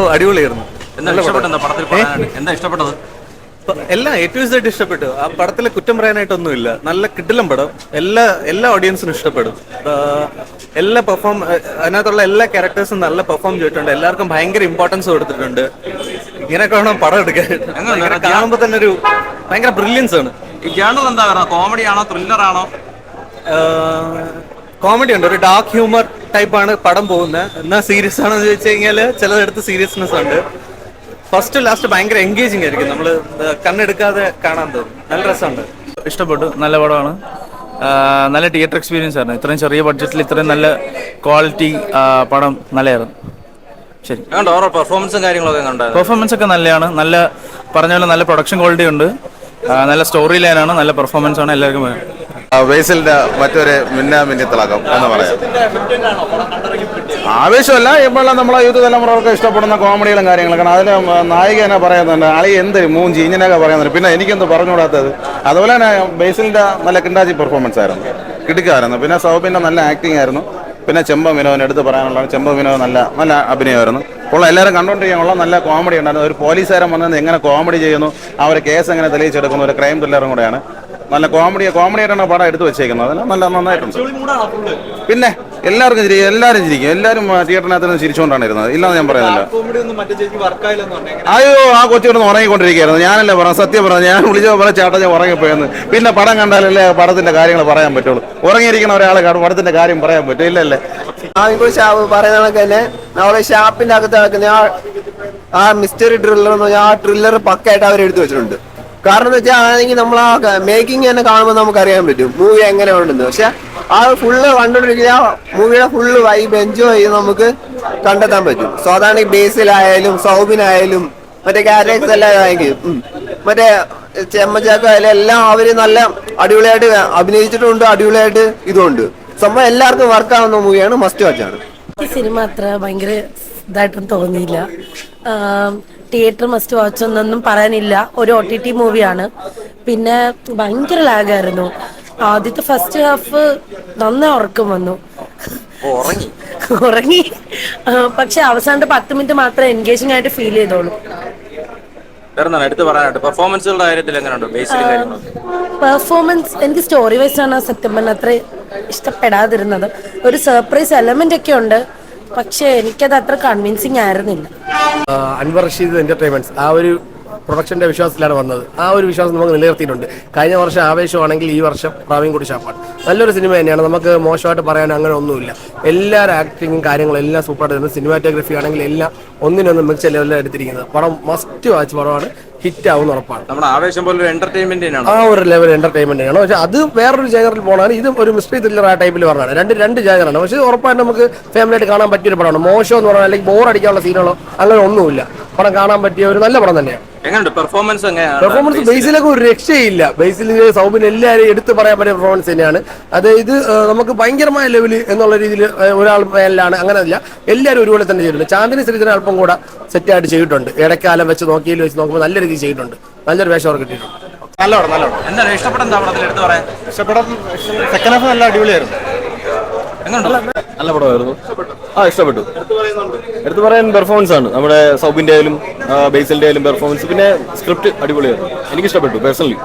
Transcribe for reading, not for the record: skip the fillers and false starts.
അടിപൊളിയായിരുന്നു. എന്താ ഇഷ്ടപ്പെട്ടത്? എല്ലാം എ ടു ഇസഡ് ഇഷ്ടപ്പെട്ടു. ആ പടത്തിലെ കുറ്റം പറയാനായിട്ടൊന്നുമില്ല. നല്ല കിടിലം പടം. എല്ലാ ഓഡിയൻസിനും ഇഷ്ടപ്പെടും. എല്ലാ അതിനകത്തുള്ള എല്ലാ ക്യാരക്ടേഴ്സും നല്ല പെർഫോം ചെയ്തിട്ടുണ്ട്. എല്ലാവർക്കും ഭയങ്കര ഇമ്പോർട്ടൻസ് കൊടുത്തിട്ടുണ്ട്. ഇങ്ങനെയൊക്കെ വേണം പടം എടുക്കാൻ. കാണുമ്പോൾ തന്നെ ഒരു ഭയങ്കര ബ്രില്യൻസ് ആണ്. ഈ ജേണൽ എന്താ പറയുക, കോമഡി ആണോ ത്രില്ലർ ആണോ? കോമഡി ഉണ്ട്, ഒരു ഡാർക്ക് ഹ്യൂമർ ടൈപ്പാണ് പടം പോകുന്നത്. എന്നാൽ സീരിയസ് ആണെന്ന് ചോദിച്ചു കഴിഞ്ഞാൽ ചിലതെടുത്ത് സീരിയസ്നെസ് ഉണ്ട്. ഫസ്റ്റ് ലാസ്റ്റ് ഭയങ്കര എൻഗേജിങ് ആയിരിക്കും. നമ്മൾ കണ്ണെടുക്കാതെ കാണാൻ തോന്നും. നല്ല രസമുണ്ട്. ഇഷ്ടപ്പെട്ടു. നല്ല പടമാണ്. നല്ല തിയേറ്റർ എക്സ്പീരിയൻസ് ആയിരുന്നു. ഇത്രയും ചെറിയ ബഡ്ജറ്റിൽ ഇത്രയും നല്ല ക്വാളിറ്റി പടം നല്ലതായിരുന്നു. ശരി. പെർഫോമൻസും കാര്യങ്ങളൊക്കെ പെർഫോമൻസ് ഒക്കെ നല്ലതാണ്. നല്ല പറഞ്ഞ പോലെ നല്ല പ്രൊഡക്ഷൻ ക്വാളിറ്റി ഉണ്ട്. നല്ല സ്റ്റോറി ലൈനാണ്. നല്ല പെർഫോമൻസ് ആണ്. എല്ലാവർക്കും ബേസിലിന്റെ മറ്റൊരു മിന്നാമിന്യത്തിളക്കം എന്ന് പറയാം. ആവേശമല്ല, ഇപ്പോൾ നമ്മളെ യൂത്ത് തലമുറകൾക്ക് ഇഷ്ടപ്പെടുന്ന കോമഡികളും കാര്യങ്ങളൊക്കെ. അതിൽ നായിക തന്നെ പറയുന്നുണ്ട്, ആളി എന്ത് മൂഞ്ചി ഇങ്ങനെയൊക്കെ പറയുന്നുണ്ട്. പിന്നെ എനിക്കെന്ത് പറഞ്ഞുകൂടാത്തത്. അതുപോലെ തന്നെ ബേസിലിന്റെ നല്ല കിണ്ടാച്ചി പെർഫോമൻസ് ആയിരുന്നു, കിടുക്കായിരുന്നു. പിന്നെ സൗബിന്റെ നല്ല ആക്ടിങ് ആയിരുന്നു. പിന്നെ ചെമ്പ വിനോദിന് എടുത്ത് പറയാനുള്ള ചെമ്പ വിനോദ് നല്ല അഭിനയമായിരുന്നു. ഉള്ള എല്ലാവരും കണ്ടുകൊണ്ടിരിക്കാനുള്ള നല്ല കോമഡി ഉണ്ടായിരുന്നു. ഒരു പോലീസുകാരൻ വന്നത് എങ്ങനെ കോമഡി ചെയ്യുന്നു, ആ ഒരു കേസ് എങ്ങനെ തെളിയിച്ചെടുക്കുന്നു, ഒരു ക്രൈം ത്രില്ലറും കൂടെയാണ്. നല്ല കോമഡിയായിട്ടാണ് പടം എടുത്ത് വെച്ചേക്കുന്നത്. അതിന് നന്നായിട്ടുണ്ട്. പിന്നെ എല്ലാവരും ചിരിക്കും. എല്ലാവരും തിയേറ്ററിനകത്ത് നിന്ന് ചിരിച്ചുകൊണ്ടാണ് ഇരുന്നത്. ഇല്ലാന്ന് ഞാൻ പറയുന്നില്ല. അയ്യോ, ആ കൊച്ചിരുന്ന് ഉറങ്ങിക്കൊണ്ടിരിക്കുകയായിരുന്നു. ഞാനല്ലേ പറഞ്ഞു, സത്യം പറഞ്ഞു. ഞാൻ വിളിച്ചപ്പോൾ പറഞ്ഞ ചേട്ടാ ഞാൻ ഉറങ്ങിപ്പോയെന്ന്. പിന്നെ പടം കണ്ടാലല്ലേ പടത്തിന്റെ കാര്യങ്ങൾ പറയാൻ പറ്റുള്ളൂ. ഉറങ്ങിയിരിക്കുന്ന ഒരാളെ പടത്തിന്റെ കാര്യം പറയാൻ പറ്റും, ഇല്ലല്ലേ? പറയുന്ന കണക്ക് തന്നെ നമ്മളെ ഷാപ്പിന്റെ അകത്ത് നടക്കുന്ന ആ മിസ്റ്ററി ഡ്രില്ലർ എന്ന് പറഞ്ഞാൽ ആ ട്രില്ലർ പക്കായിട്ട് അവർ എടുത്തു വെച്ചിട്ടുണ്ട്. കാരണം എന്ന് വെച്ചാൽ ആണെങ്കിൽ നമ്മൾ ആ മേക്കിംഗ് തന്നെ കാണുമ്പോൾ നമുക്ക് അറിയാൻ പറ്റും മൂവി എങ്ങനെ ഉണ്ടെന്ന്. പക്ഷെ ആ ഫുള്ള് കണ്ടുകൊണ്ടിരിക്കുന്ന മൂവിയുടെ ഫുള്ള് വൈബ് എൻജോയ് ചെയ്ത് നമുക്ക് കണ്ടെത്താൻ പറ്റും. സോ അതാണ് ഈ ബേസിലായാലും സൗബിനായാലും മറ്റേ ക്യാരക്ടേഴ്സ് എല്ലാം ആയെങ്കിലും മറ്റേ ചെമ്മച്ചാക്കായാലും എല്ലാം അവര് നല്ല അടിപൊളിയായിട്ട് അഭിനയിച്ചിട്ടുണ്ട്. അടിപൊളിയായിട്ട് ഇതുണ്ട്. സംഭവം എല്ലാവർക്കും വർക്കാവുന്ന മൂവിയാണ്. മസ്റ്റ് വാച്ചാണ്. ഈ സിനിമ അത്ര ഭയങ്കര ഇതായിട്ടൊന്നും തോന്നിയില്ല. തിയേറ്റർ മസ്റ്റ് വാച്ച് എന്നൊന്നും പറയാനില്ല. ഒരു OTT മൂവിയാണ്. പിന്നെ ഭയങ്കര ലാഗായിരുന്നു. ആദ്യത്തെ ഫസ്റ്റ് ഹാഫ് നന്നായി ഉറക്കം വന്നു, ഉറങ്ങി. പക്ഷെ അവസാനത്തെ 10 മിനിറ്റ് മാത്രമേ എൻഗേജിംഗ് ആയിട്ട് ഫീൽ ചെയ്തോളൂ. പെർഫോമൻസ് എനിക്ക് സ്റ്റോറി വൈസ് ആണ് സത്യം പറഞ്ഞാൽ അത്ര ഇഷ്ടപ്പെടാതിരുന്നത്. ഒരു സർപ്രൈസ് എലമെന്റ് ഒക്കെ ഉണ്ട്, പക്ഷെ എനിക്കത് അത്ര കൺവിൻസിങ് ആയിരുന്നില്ല. അൻവർ റഷീദ് എന്റർടൈൻമെന്റ്സ് ആ ഒരു പ്രൊഡക്ഷന്റെ വിശ്വാസത്തിലാണ് വന്നത്. ആ ഒരു വിശ്വാസം നമുക്ക് നിലനിർത്തിയിട്ടുണ്ട്. കഴിഞ്ഞ വർഷം ആവേശമാണെങ്കിൽ ഈ വർഷം പ്രാവീൺകുടി ഷാപ്പാണ്. നല്ലൊരു സിനിമ തന്നെയാണ്. നമുക്ക് മോശമായിട്ട് പറയാൻ അങ്ങനെ ഒന്നുമില്ല. എല്ലാവരും ആക്ടിങ്ങും കാര്യങ്ങളും എല്ലാം സൂപ്പറായിട്ട്. സിനിമാറ്റോഗ്രഫി ആണെങ്കിൽ എല്ലാം ഒന്നിനൊന്നും മികച്ച ലെവലിലാണ് എടുത്തിരിക്കുന്നത്. പടം മസ്റ്റ് വാച്ച് പടമാണ്. ഹിറ്റ് ആവുന്ന ഉറപ്പാണ്. നമ്മുടെ ആവേശം പോലെ ഒരു എന്റർടൈൻമെന്റ് ആ ഒരു ലെവൽ എന്റർടൈൻമെന്റ് ആണ്. പക്ഷെ അത് വേറൊരു ജേനറിൽ പോകണമാണ്. ഇത് ഒരു മിസ്റ്ററി ത്രില്ലർ ആ ടൈപ്പിൽ പറഞ്ഞാണ്. രണ്ട് ജേനറാണ്. പക്ഷേ ഉറപ്പായിട്ട് നമുക്ക് ഫാമിലിയായിട്ട് കാണാൻ പറ്റിയൊരു പടമാണ്. മോശം എന്ന് പറഞ്ഞാൽ അല്ലെങ്കിൽ ബോർ അടിക്കാനുള്ള സീനുകളോ അങ്ങനെ ഒന്നുമില്ല. പടം കാണാൻ പറ്റിയ ഒരു നല്ല പടം തന്നെയാണ്. പെർഫോമൻസ് ബേസിലൊക്കെ ഒരു രക്ഷയില്ല. ബേസിൽ സൗബിൻ എല്ലാവരും എടുത്തു പറയാൻ പറ്റിയ പെർഫോമൻസ് തന്നെയാണ്. അതായത് നമുക്ക് ഭയങ്കരമായ ലെവല് എന്നുള്ള രീതിയിൽ ഒരാൾ മേലാണ് അങ്ങനെയല്ല, എല്ലാവരും ഒരുപോലെ തന്നെ ചെയ്തിട്ടുണ്ട്. ചാന്ദിനി ശ്രീധരൻ അല്പം കൂടെ സെറ്റായിട്ട് ചെയ്തിട്ടുണ്ട്. ഇടക്കാലം വെച്ച് നോക്കുമ്പോൾ നല്ല രീതിയിൽ ചെയ്തിട്ടുണ്ട്. നല്ലൊരു വേഷം അവർ കിട്ടിയിട്ടുണ്ട്. എന്താണ് ഇഷ്ടപ്പെടാൻ സെക്കൻഡ് ഹാഫ് നല്ല അടിപൊളിയായിരുന്നു. നല്ല പടമായിരുന്നു. ഇഷ്ടപ്പെട്ടു. എടുത്തു പറയാൻ പെർഫോമൻസ് ആണ്. നമ്മുടെ സൗബിന്റെ ആയാലും ബേസിലിന്റെ ആയാലും പെർഫോമൻസ്. പിന്നെ സ്ക്രിപ്റ്റ് അടിപൊളിയായിരുന്നു. എനിക്ക് ഇഷ്ടപ്പെട്ടു പേഴ്സണലി.